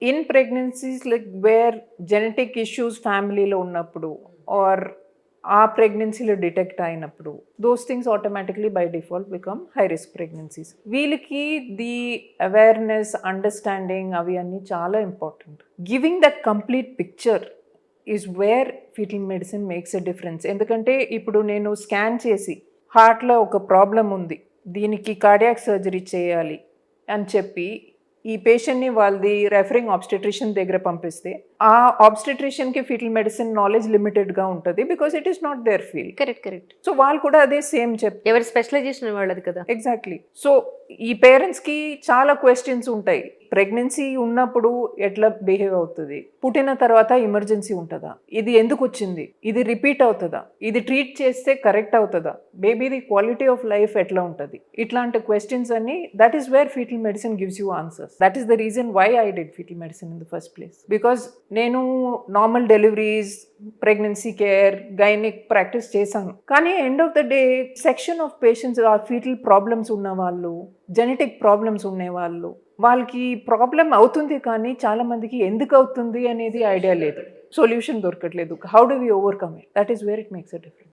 In pregnancies like where genetic issues ఫ్యామిలీలో ఉన్నప్పుడు are ఆ ప్రెగ్నెన్సీలో డిటెక్ట్ అయినప్పుడు those things automatically by default become high risk pregnancies. వీళ్ళకి ది అవేర్నెస్ అండర్స్టాండింగ్ అవి అన్నీ చాలా important. Giving that complete picture is where fetal medicine makes a difference. ఎందుకంటే ఇప్పుడు నేను స్కాన్ చేసి హార్ట్లో ఒక ప్రాబ్లం ఉంది, దీనికి కార్డియాక్ సర్జరీ చేయాలి అని చెప్పి ఈ పేషెంట్ని వాళ్ళది రెఫరింగ్ ఆబ్స్టెట్రిషియన్ దగ్గర పంపిస్తే ఆ ఆబ్స్టెట్రిషియన్కి ఫీటల్ మెడిసిన్ నాలెడ్జ్ లిమిటెడ్గా ఉంటుంది because it is not there field. Correct. So వాళ్ళు కూడా అదే సేమ్ చెప్తారు. ఎవరి స్పెషలైజేషన్ వాళ్ళది కదా. ఎగ్జాక్ట్లీ. సో ఈ పేరెంట్స్కి చాలా క్వశ్చన్స్ ఉంటాయి. ప్రెగ్నెన్సీ ఉన్నప్పుడు ఎట్లా బిహేవ్ అవుతుంది, పుట్టిన తర్వాత ఎమర్జెన్సీ ఉంటుందా, ఇది ఎందుకు వచ్చింది, ఇది రిపీట్ అవుతుందా, ఇది ట్రీట్ చేస్తే కరెక్ట్ అవుతుందా, బేబీది క్వాలిటీ ఆఫ్ లైఫ్ ఎట్లా ఉంటుంది, ఇట్లాంటి క్వశ్చన్స్ అన్ని that is where fetal medicine gives you answers. That is the reason why I did fetal medicine in the first place. Because నేను normal deliveries, pregnancy care, gynaec practice చేశాను. కానీ end of the day section of patients ఆ fetal problems ఉన్న వాళ్ళు, genetic problems ఉండేవాళ్ళు, వాళ్ళకి problem అవుతుంది కానీ చాలా మందికి ఎందుకు అవుతుంది అనేది ఐడియా లేదు, సొల్యూషన్ దొరకట్లేదు. How do we overcome it? That is where it makes a difference.